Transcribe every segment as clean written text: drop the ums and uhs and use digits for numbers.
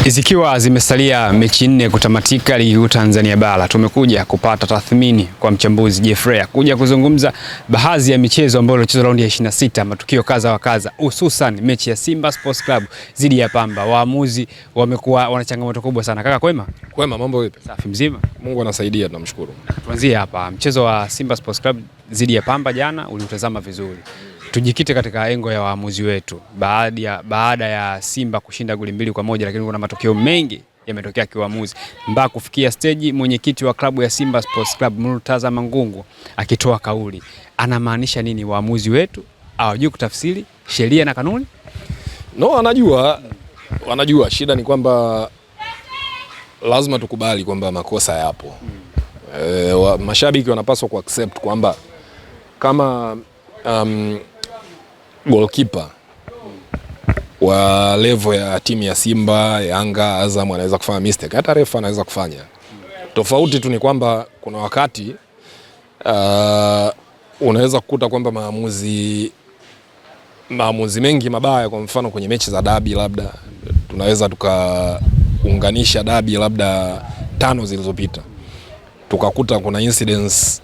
Zikiwa zimesalia mechi 4 kutamatika ligi kuu Tanzania bara, tumekuja kupata tathmini kwa mchambuzi Jeffrey kuja kuzungumza baadhi ya michezo ambayo ilichezwa raundi ya 26, matukio kaza wa kaza, hususan mechi ya Simba Sports Club dhidi ya Pamba. Waamuzi wamekuwa wana changamoto kubwa sana. Kaka kwema? Kwema, mambo vipi? Safi mzima. Mungu anasaidia, tunamshukuru. Tuanzie hapa. Mchezo wa Simba Sports Club dhidi ya Pamba jana uliutazama vizuri. Tujikite katika engo ya waamuzi wetu. Baada ya Simba kushinda goli 2-1, lakini kuna matokeo mengi yametokea kiuamuzi. Mpaka kufikia stage mwenyekiti wa klabu ya Simba Sports Club Murtaza Mangungu akitoa kauli. Anamaanisha nini? Waamuzi wetu hawajui kutafsiri sheria na kanuni? No, wanajua. Shida ni kwamba lazima tukubali kwamba makosa yapo. Mashabiki wanapaswa ku accept kwamba kama goalkeeper wa level ya timu ya Simba, Yanga, Azam anaweza kufanya mistake, hata refa anaweza kufanya. Tofauti tu ni kwamba kuna wakati unaweza kukuta kwamba maamuzi mengi mabaya, kwa mfano kwenye mechi za dabi, labda tunaweza tukaunganisha dabi labda 5 zilizopita, tukakuta kuna incidents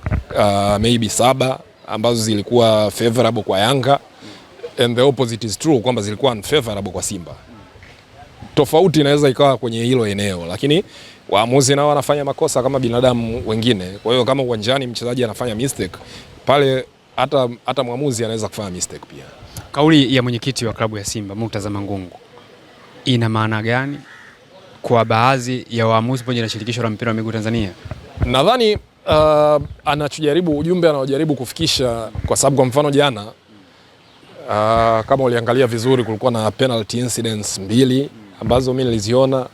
maybe 7 ambazo zilikuwa favorable kwa Yanga and the opposite is true, kwamba zilikuwa unfavorable kwa Simba. Tofauti inaweza ikawa kwenye hilo eneo, lakini waamuzi nao wanafanya makosa kama binadamu wengine. Kwa hiyo kama uwanjani mchezaji anafanya mistake pale, hata mwamuzi anaweza kufanya mistake pia. Kauli ya mwenyekiti wa klabu ya Simba Murtaza Mangungu ina maana gani kwa baadhi ya waamuzi pamoja na shirikisho la mpira wa miguu Tanzania? Nadhani ujumbe anaojaribu kufikisha, kwa sababu kwa mfano jana kama uliangalia vizuri, kulikuwa na penalty incidents 2 ambazo mimi niliziona,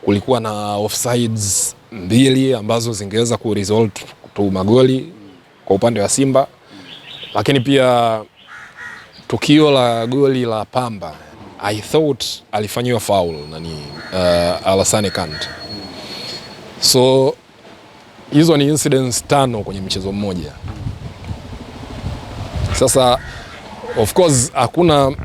kulikuwa na offsides 2 ambazo zingeweza ku result tu magoli kwa upande wa Simba, lakini pia tukio la goli la Pamba I thought alifanywa foul Alassane Kante. So hizo ni incidents 5 kwenye mchezo mmoja. Sasa of course hakuna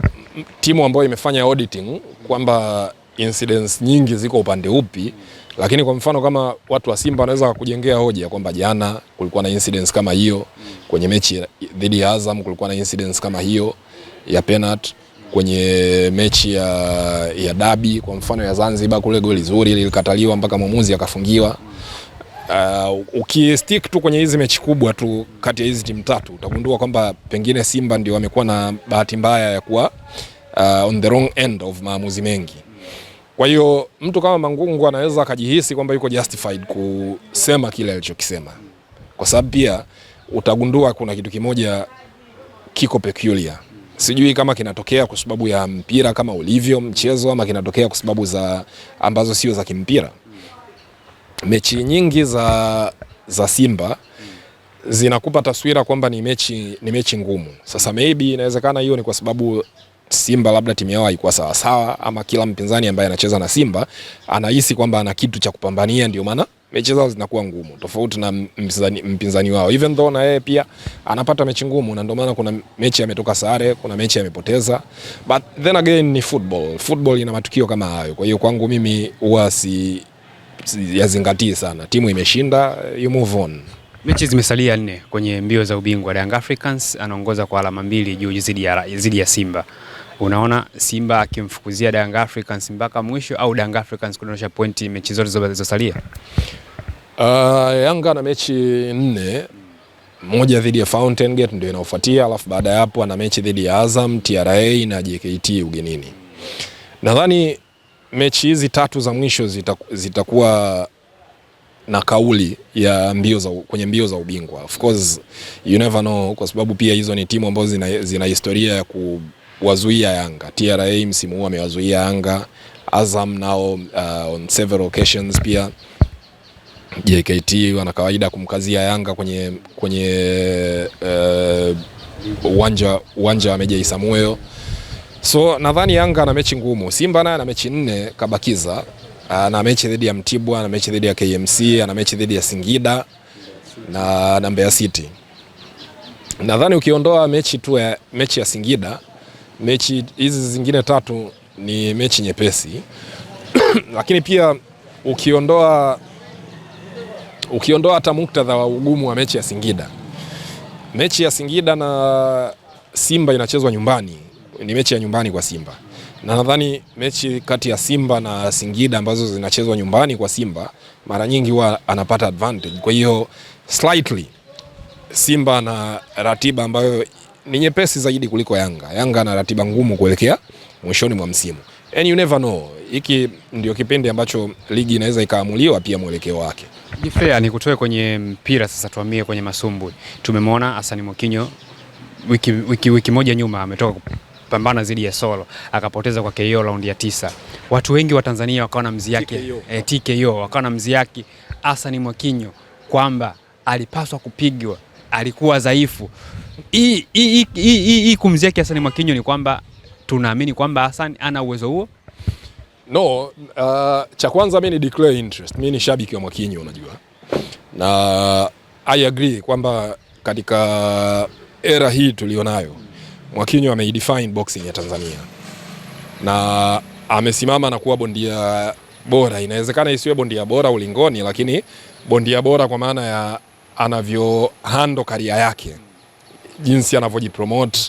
timu ambayo imefanya auditing kwamba incidents nyingi ziko upande upi, lakini kwa mfano kama watu wa Simba wanaweza kujengea hoja kwamba jana kulikuwa na incidents kama hiyo, kwenye mechi dhidi ya Azam kulikuwa na incidents kama hiyo ya penalty, kwenye mechi ya dabi kwa mfano ya Zanzibar kule goli zuri lilikataliwa mpaka mwamuzi akafungiwa. Ukistick tu kwenye hizi mechi kubwa tu kati ya hizi timu 3, utagundua kwamba pengine Simba ndio wamekuwa na bahati mbaya ya kuwa on the wrong end of maamuzi mengi. Kwa hiyo mtu kama Mangungu anaweza akajihisi kwamba yuko justified kusema kile alichokisema, kwa sababu pia utagundua kuna kitu kimoja kiko peculiar. Sijui kama kinatokea kwa sababu ya mpira kama ulivyo mchezo, ama kinatokea kwa sababu ambazo sio za kimpira. Mechi nyingi za Simba zinakupa taswira kwamba ni mechi ngumu. Sasa maybe inawezekana hiyo ni kwa sababu Simba labda timu yao haikuwa sawa sawa, ama kila mpinzani ambaye anacheza na Simba anahisi kwamba ana kitu cha kupambania, ndio maana mechi zao zinakuwa ngumu tofauti na mpinzani wao, even though na yeye pia anapata mechi ngumu, na ndio maana kuna mechi ametoka sare, kuna mechi amepoteza. But then again ni football ina matukio kama hayo. Kwa hiyo kwangu mimi huwa yazingatii sana, timu imeshinda, you move on. Mechi zimesalia 4 kwenye mbio za ubingwa. Young Africans anaongoza kwa alama 2 juu dhidi ya Simba. Unaona Simba akimfukuzia Young Africans mpaka mwisho, au Young Africans kudondosha pointi mechi zote zilizosalia? Yanga na mechi 4, moja dhidi ya Fountain Gate ndio inaofuatia, alafu baada ya hapo ana mechi dhidi ya Azam, TRA na JKT ugenini. Nadhani mechi hizi 3 za mwisho zitakuwa na kauli ya kwenye mbio za ubingwa. Of course you never know, kwa sababu pia hizo ni timu ambazo zina historia ya kuwazuia Yanga. TRA msimu huu amewazuia Yanga, Azam nao on several occasions pia. JKT wana kawaida kumkazia Yanga kwenye uwanja wa Meja Isamuhyo. So nadhani Yanga na mechi ngumu. Simba naye ana mechi 4 kabakiza. Na mechi dhidi ya Mtibwa, na mechi dhidi ya KMC, na mechi dhidi ya Singida na Mbeya City. Nadhani ukiondoa mechi ya Singida, mechi hizi zingine 3 ni mechi nyepesi Lakini pia ukiondoa hata muktadha wa ugumu wa mechi ya Singida. Mechi ya Singida na Simba inachezwa nyumbani, ni mechi ya nyumbani kwa Simba. Na nadhani mechi kati ya Simba na Singida ambazo zinachezwa nyumbani kwa Simba mara nyingi huwa anapata advantage. Kwa hiyo slightly Simba na ratiba ambayo ni nyepesi zaidi kuliko Yanga. Yanga na ratiba ngumu kuelekea mwishoni mwa msimu. And you never know. Hiki ndio kipindi ambacho ligi inaweza ikaamuliwa pia mwelekeo wake. Fair ni kutoe kwenye mpira sasa, tuhamie kwenye masumbwi. Tumemwona Hassan Mwakinyo wiki moja nyuma ametoka kupambana dhidi ya Solo akapoteza kwa KO raundi ya 9. Watu wengi wa Tanzania wakawa na mzi yake TKO wakawa na mzi yake Hassan Mwakinyo kwamba alipaswa kupigwa, alikuwa dhaifu. Hii kumzi yake Hassan Mwakinyo ni kwamba tunaamini kwamba Hassan ana uwezo huo? No, cha kwanza mimi ni declare interest. Mimi ni shabiki wa Mwakinyo unajua. Na I agree kwamba katika era hii tulionayo Mwakinyo ameidefine boxing ya Tanzania. Na amesimama na kuwa bondia bora. Inawezekana isiwe bondia bora ulingoni, lakini bondia bora kwa maana ya anavyo handle career yake. Jinsi anavyojipromote,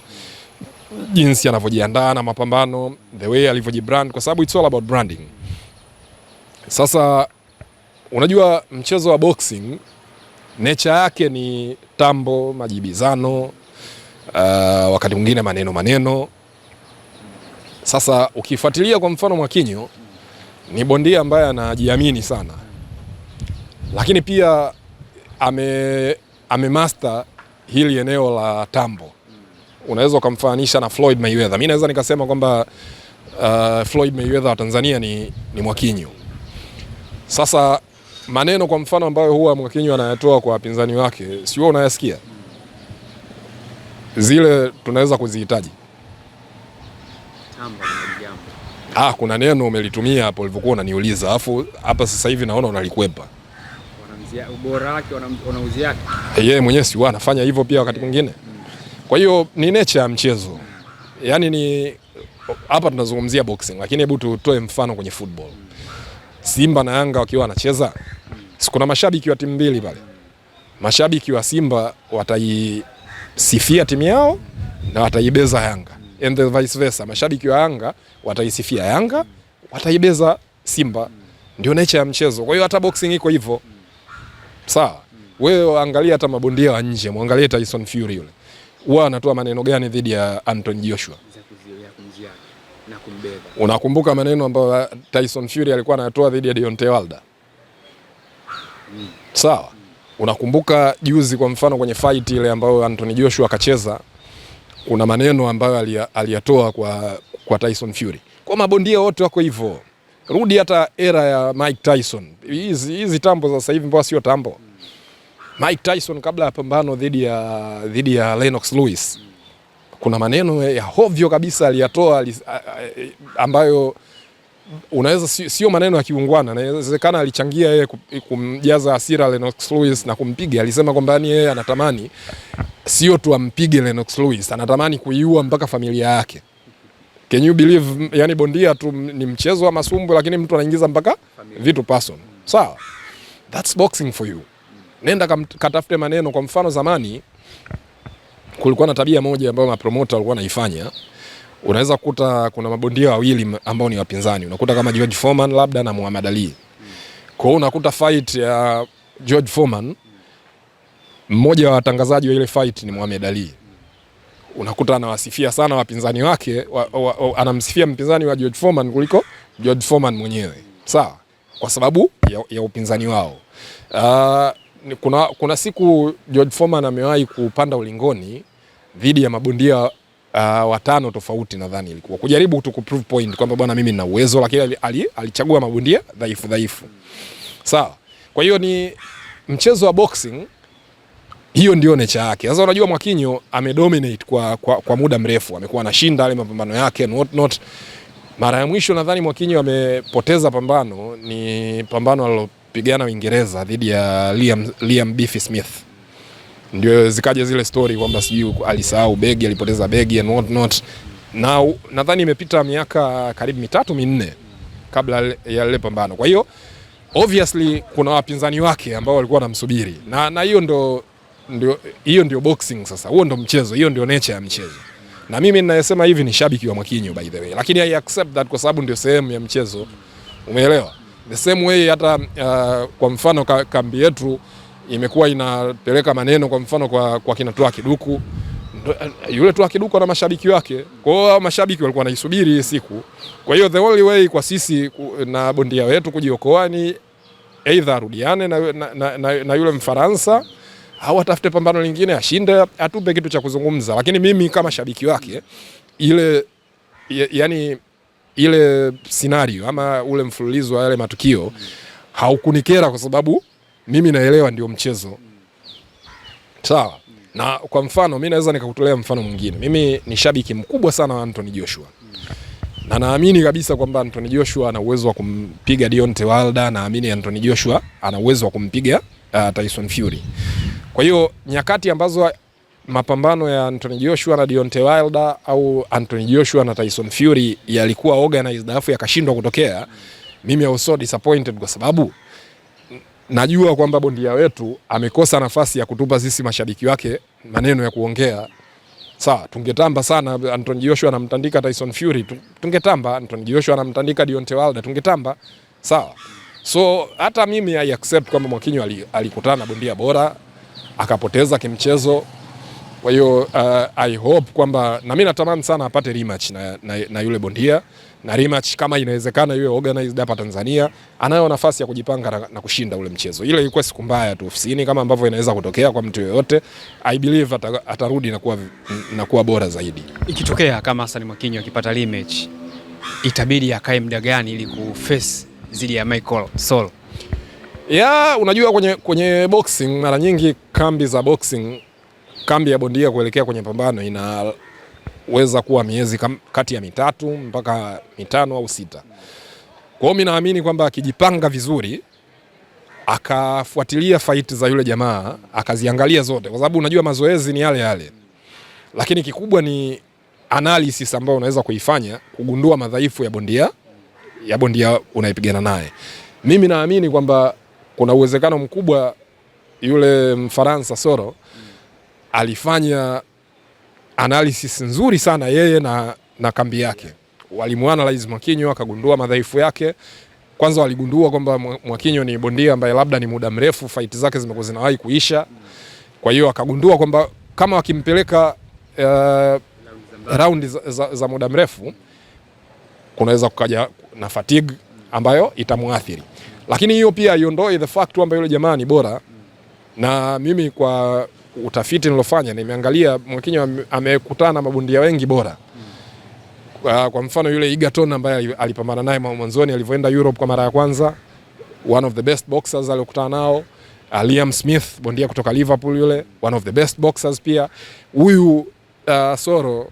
jinsi anavyojiandaa na mapambano, the way alivyojibrand, kwa sababu it's all about branding. Sasa unajua mchezo wa boxing nature yake ni tambo, majibizano, wakati mwingine maneno. Sasa ukifuatilia kwa mfano Mwakinyo ni bondia ambaye anajiamini sana, lakini pia amemaster hili eneo la tambo. Unaweza ukamfananisha na Floyd Mayweather. Mimi naweza nikasema kwamba Floyd Mayweather wa Tanzania ni Mwakinyo. Sasa maneno kwa mfano ambayo huwa Mwakinyo anayatoa kwa wapinzani wake, sio unayasikia? Zile tunaweza kuzihitaji. Kuna neno umelitumia hapo ulivyokuwa unaniuliza. Alafu hapa sasa hivi naona unalikwepa. Ubora wake wanauzia yake. Yeye mwenyewe si anafanya hivyo pia wakati mwingine. Kwa hiyo ni nature ya mchezo. Yaani ni hapa tunazungumzia boxing, lakini hebu tutoe mfano kwenye football. Simba na Yanga wakiwa wanacheza, kuna mashabiki wa timu mbili pale. Mashabiki wa Simba wataisifia timu yao na wataibeza Yanga. And the vice versa. Mashabiki wa Yanga wataisifia Yanga, wataibeza Simba. Ndio nature ya mchezo. Kwa hiyo hata boxing iko hivyo. Sawa. Wewe angalia hata mabondia wa nje, muangalie Tyson Fury yule. Huwa anatoa maneno gani dhidi ya Anthony Joshua? Na kumbeba. Unakumbuka maneno ambayo Tyson Fury alikuwa anatoa dhidi ya Deontay Wilder? Sawa. Unakumbuka juzi kwa mfano kwenye fight ile ambayo Anthony Joshua akacheza, kuna maneno ambayo aliyatoa kwa Tyson Fury. Kwa mabondia wote wako hivyo. Rudi hata era ya Mike Tyson. Hizi tambo za sasa hivi mbona sio tambo? Mike Tyson kabla ya pambano dhidi ya Lennox Lewis, kuna maneno ya hovyo kabisa aliyatoa ambayo unaweza sio maneno ya kiungwana, na inawezekana alichangia yeye kumjaza hasira Lennox Lewis na kumpiga. Alisema kwamba yeye anatamani sio tu ampige Lennox Lewis, anatamani kuiua mpaka familia yake. Can you believe? Yani bondia tu ni mchezo wa masumbu, lakini mtu anaingiza mpaka vitu person. Sawa? That's boxing for you. Nenda katafute maneno. Kwa mfano zamani kulikuwa na tabia moja ambayo mapromoter walikuwa wanaifanya. Unaweza kukuta kuna mabondia wawili ambao ni wapinzani. Unakuta kama George Foreman labda na Muhammad Ali. Kwa hiyo unakuta fight ya George Foreman, mmoja wa watangazaji wa ile fight ni Muhammad Ali. Unakuta anawasifia sana wapinzani wake, anamsifia mpinzani wa George Foreman kuliko George Foreman mwenyewe. Sawa? Kwa sababu ya upinzani wao. Kuna siku George Foreman amewahi kupanda ulingoni dhidi ya mabondia 5 tofauti, nadhani ilikuwa kujaribu tu kuprove point kwamba bwana mimi nina uwezo, lakini alichagua mabondia dhaifu. Sawa? Kwa hiyo ni mchezo wa boxing, hiyo ndio nature yake. Sasa unajua Mwakinyo amedominate kwa muda mrefu, amekuwa anashinda ile mapambano yake and what not. Mara ya mwisho nadhani Mwakinyo amepoteza pambano ni pambano alilopigana Uingereza dhidi ya Liam Beefy Smith. Ndio zikaja zile story kwamba sijui alisahau begi, alipoteza begi and what not. Na nadhani imepita miaka karibu 3-4 kabla ya ile pambano. Kwa hiyo obviously kuna wapinzani wake ambao walikuwa wanamsubiri, na hiyo ndio boxing sasa, huo ndio mchezo, hiyo ndio nature ya mchezo. Na mimi ninayesema hivi ni shabiki wa Mwakinyo by the way, lakini I accept that kwa sababu ndio sehemu ya mchezo, umeelewa? The same way hata kwa mfano kambi yetu imekuwa inapeleka maneno kwa mfano kwa kina Tua Kiduku, yule Tua Kiduku na mashabiki wake, kwa hiyo mashabiki walikuwa wanaisubiri siku. Kwa hiyo the only way kwa sisi na bondia wetu kujiokoa ni either arudiane na yule Mfaransa au atafute pambano lingine, ashinde, atupe kitu cha kuzungumza. Lakini mimi kama shabiki wake, ile scenario ama ule mfululizo wa yale matukio haukunikera kwa sababu mimi naelewa ndio mchezo. Sawa. Na kwa mfano mimi naweza nikakutolea mfano mwingine. Mimi ni shabiki mkubwa sana wa Anthony Joshua. Na naamini kabisa kwamba Anthony Joshua ana uwezo wa kumpiga Deontay Wilder, naamini Anthony Joshua ana uwezo wa kumpiga Tyson Fury. Kwa hiyo nyakati ambazo mapambano ya Anthony Joshua na Deontay Wilder au Anthony Joshua na Tyson Fury yalikuwa organized alafu yakashindwa kutokea, mimi I was so disappointed kwa sababu najua kwamba bondia wetu amekosa nafasi ya kutupa sisi mashabiki wake maneno ya kuongea. Sawa, tungetamba sana Anthony Joshua anamtandika Tyson Fury, tungetamba. Anthony Joshua anamtandika Deontay Wilder, tungetamba. Sawa. So hata mimi I accept kwamba Mwakinyo alikutana na bondia bora akapoteza kimchezo. Kwa hiyo I hope kwamba, na mimi natamani sana apate rematch na yule bondia, na rematch kama inawezekana iwe organized hapa Tanzania, anayo nafasi ya kujipanga na kushinda ule mchezo. Ile ilikuwa siku mbaya tu ofisini kama ambavyo inaweza kutokea kwa mtu yoyote. I believe atarudi na kuwa bora zaidi. Ikitokea kama Hassan Mwakinyo akipata rematch, itabidi akae muda gani ili kuface zidi ya Michael Sol? Unajua kwenye boxing mara nyingi kambi za boxing, kambi ya bondia kuelekea kwenye pambano inaweza kuwa miezi kati ya 3 mpaka 5 au 6. Kwa hiyo mimi naamini kwamba akijipanga vizuri, akafuatilia fight za yule jamaa, akaziangalia zote, kwa sababu unajua mazoezi ni yale yale, lakini kikubwa ni analysis ambayo unaweza kuifanya kugundua madhaifu ya bondia unaipigana naye. Mimi naamini kwamba kuna uwezekano mkubwa yule Mfaransa Soro alifanya analysis nzuri sana yeye na kambi yake. Walimuanalyze Mwakinyo, akagundua madhaifu yake. Kwanza waligundua kwamba Mwakinyo ni bondia ambaye labda ni muda mrefu fight zake zimekuwa zinawahi kuisha. Kwa hiyo akagundua kwamba kama wakimpeleka raundi za muda mrefu kunaweza kukaja na fatigue ambayo itamuathiri. Lakini hiyo pia iondoe the fact kwamba yule jamaa ni bora. Na mimi kwa utafiti nilofanya nimeangalia Mwakinyo amekutana na mabondia wengi bora. Kwa mfano yule Egerton ambaye alipambana naye mwanzoni alivyoenda Europe kwa mara ya kwanza, one of the best boxers aliyokutana nao. Liam Smith, bondia kutoka Liverpool yule, one of the best boxers pia. Huyu Soro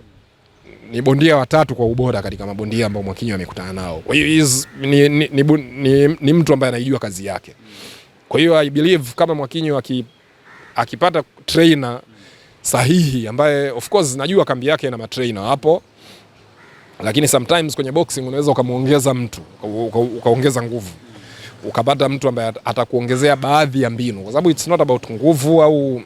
ni bondia watatu kwa ubora katika mabondia ambao Mwakinyo amekutana nao. Kwa hiyo ni mtu ambaye anajua kazi yake. Kwa hiyo I believe kama Mwakinyo akipata trainer sahihi ambaye of course najua kambi yake na matrainer hapo, lakini sometimes kwenye boxing unaweza ukamuongeza mtu, ukaongeza nguvu, ukapata mtu ambaye atakuongezea baadhi ya mbinu, kwa sababu it's not about nguvu au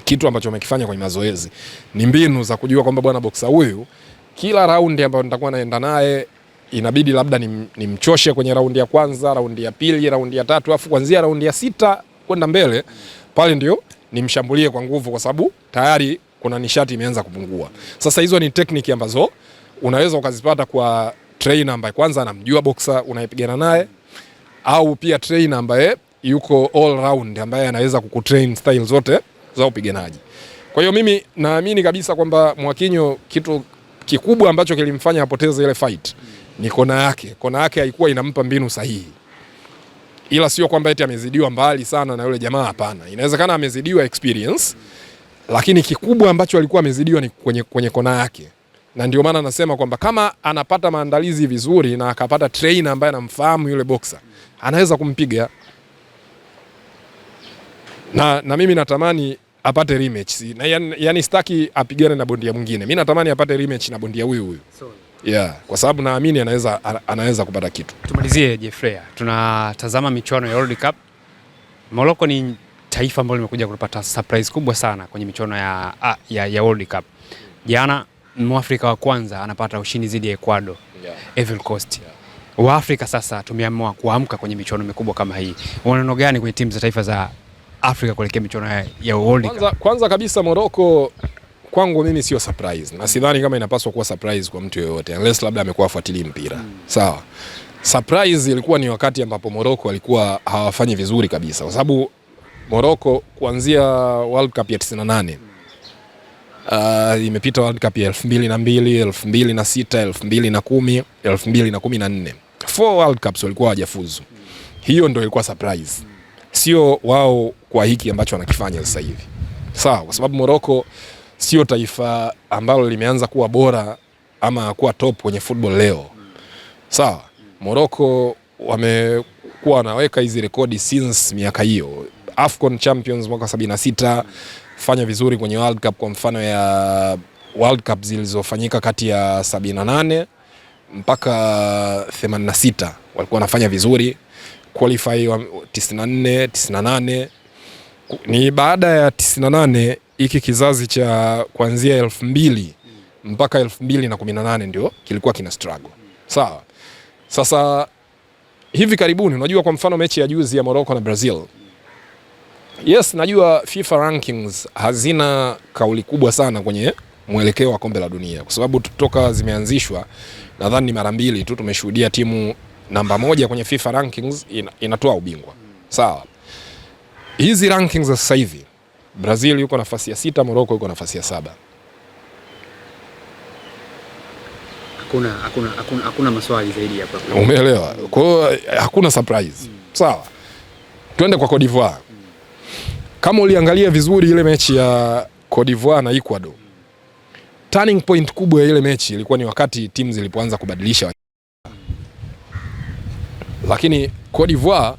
kitu ambacho umekifanya kwenye mazoezi. Ni mbinu za kujua kwamba bwana boxer huyu kila raundi ambayo nitakuwa naenda naye inabidi labda nimchoshe kwenye raundi ya kwanza, raundi ya pili, raundi ya tatu, afu kuanzia raundi ya 6 kwenda mbele pale ndio nimshambulie kwa nguvu, kwa sababu tayari kuna nishati imeanza kupungua. Sasa hizo ni technique ambazo unaweza ukazipata kwa trainer ambaye kwanza anamjua boxer unayepigana naye, au pia trainer ambaye yuko all round ambaye anaweza kukutrain style zote za upiganaji. Kwa hiyo mimi naamini kabisa kwamba Mwakinyo kitu kikubwa ambacho kilimfanya apoteze ile fight ni kona yake. Kona yake haikuwa inampa mbinu sahihi. Ila sio kwamba eti amezidiwa mbali sana na yule jamaa, hapana. Inawezekana amezidiwa experience, lakini kikubwa ambacho alikuwa amezidiwa ni kwenye kona yake. Na ndio maana nasema kwamba kama anapata maandalizi vizuri na akapata trainer ambaye anamfahamu yule boxer, anaweza kumpiga. Na mimi natamani apate rematch. Na yani sitaki apigane na bondia mwingine. Mimi natamani apate rematch na bondia huyu. Yeah, kwa sababu naamini anaweza kupata kitu. Tumalizie Jeffrey. Tunatazama michuano ya World Cup. Morocco ni taifa ambalo limekuja kupata surprise kubwa sana kwenye michuano ya World Cup. Jana Mwafrika wa kwanza anapata ushindi dhidi ya Ecuador. Ivory Coast. Waafrika sasa tumeamua kuamka kwenye michuano mikubwa kama hii. Unaona gani kwenye timu za taifa za Afrika kuelekea michuano ya World Cup? Kwanza kabisa Morocco kwangu mimi sio surprise. Na sidhani kama inapaswa kuwa surprise kwa mtu yeyote unless labda amekuwa afuatilia mpira. Sawa. Surprise ilikuwa ni wakati ambapo Morocco walikuwa hawafanyi vizuri kabisa. Kwa sababu Morocco kuanzia World Cup ya 98 imepita World Cup ya 2002, 2006, 2010, 2014. 4 World Cups walikuwa hawajafuzu. Hiyo ndio ilikuwa surprise. Sio wao kwa hiki ambacho wanakifanya sasa hivi. Sawa, kwa sababu Morocco sio taifa ambalo limeanza kuwa bora ama kuwa top kwenye football leo. Sawa, Morocco wamekuwa wanaweka hizi rekodi since miaka hiyo. AFCON champions mwaka 76, fanya vizuri kwenye World Cup, kwa mfano ya World Cup zilizofanyika kati ya 78 mpaka 86 walikuwa wanafanya vizuri. Qualify 94, 98. Ni baada ya 98 hiki kizazi cha kuanzia 2000 mpaka 2018 ndio kilikuwa kina struggle. Sawa. Sasa hivi karibuni unajua kwa mfano mechi ya juzi ya Morocco na Brazil. Yes, najua FIFA rankings hazina kauli kubwa sana kwenye mwelekeo wa kombe la dunia. Kwa sababu toka zimeanzishwa nadhani mara 2 tu tumeshuhudia timu namba 1 kwenye FIFA rankings inatoa ubingwa. Sawa. Hizi rankings za sasa hivi Brazil yuko nafasi ya 6, Morocco yuko nafasi ya 7. Hakuna maswali zaidi hapa. Umeelewa? Kwa hiyo hakuna surprise. Sawa. Twende kwa Cote d'Ivoire. Kama uliangalia vizuri ile mechi ya Cote d'Ivoire na Ecuador, turning point kubwa ya ile mechi ilikuwa ni wakati timu zilipoanza kubadilisha. Lakini Cote d'Ivoire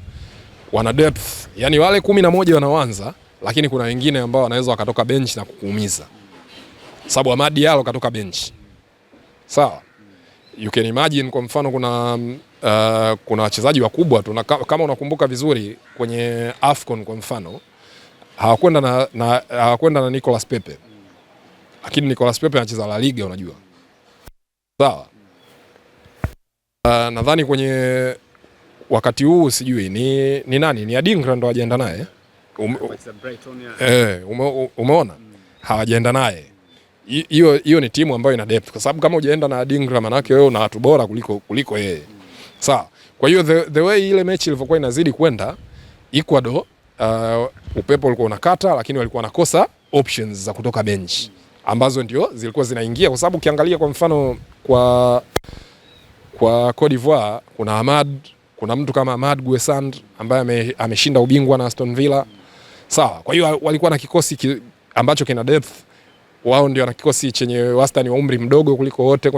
wana depth, yani wale 11 wanaoanza, lakini kuna wengine ambao wanaweza wakatoka bench na kukuumiza. Sababu Amad Diallo katoka bench. Sawa. You can imagine kwa mfano kuna wachezaji wakubwa tu, kama unakumbuka vizuri kwenye AFCON kwa mfano hawakwenda na Nicolas Pepe. Lakini Nicolas Pepe anacheza La Liga unajua. Sawa. Nadhani kwenye wakati huu sijui ni nani? Ni Adingra ndo hajaenda naye. Umeona? Hawajaenda naye. Hiyo ni timu ambayo ina depth, kwa sababu kama hujaenda na Adingra manake wewe una watu bora kuliko yeye. Sawa. Kwa hiyo the way ile mechi ilivyokuwa inazidi kwenda, Ecuador upepo ulikuwa unakata, lakini walikuwa wanakosa options za kutoka bench ambazo ndio zilikuwa zinaingia, kwa sababu ukiangalia kwa mfano kwa Cote d'Ivoire kuna mtu kama Ahmad Guessand ambaye ameshinda ubingwa na Aston Villa. Sawa. Kwa hiyo walikuwa na kikosi ambacho kina depth. Wao ndio na kikosi chenye wastani wa umri mdogo kuliko wote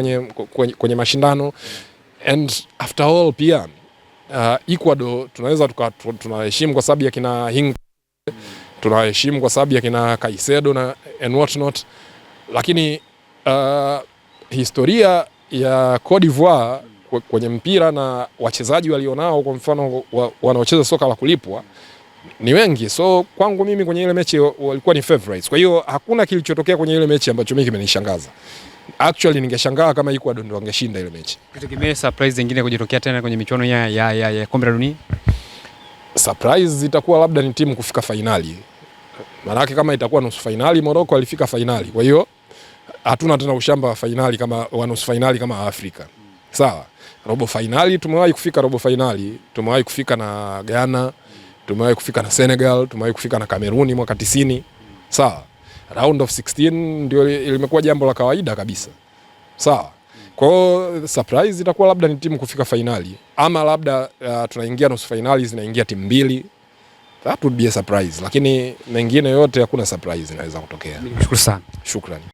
kwenye mashindano. And after all pia Ecuador tunaweza tunaheshimu kwa sababu ya kina Hing, tunaheshimu kwa sababu ya kina Caicedo na and what not. Lakini historia ya Cote d'Ivoire kwenye mpira na wachezaji walionao kwa mfano wanaocheza soka la kulipwa ni wengi. So kwangu mimi kwenye ile mechi walikuwa ni favorites. Kwa hiyo hakuna kilichotokea kwenye ile mechi ambacho mimi kimenishangaza. Actually ningeshangaa kama Ecuador ndio wangeshinda ile mechi. Tutegemea surprise nyingine kujitokea tena kwenye michuano ya kombe la dunia? Surprise itakuwa labda ni timu kufika finali. Maana yake kama itakuwa nusu finali, Morocco alifika finali. Kwa hiyo hatuna tena ushamba wa finali kama nusu finali kama Afrika. Sawa. Robo finali tumewahi kufika robo finali, tumewahi kufika na Ghana, tumewahi kufika na Senegal, tumewahi kufika na Kameruni mwaka 90. Sawa. Round of 16 ndio limekuwa jambo la kawaida kabisa. Sawa. Kwa hiyo surprise itakuwa labda ni timu kufika finali, ama labda tunaingia nusu finali zinaingia timu 2. That would be a surprise. Lakini mengine yote hakuna surprise inaweza kutokea. Shukrani sana. Shukrani.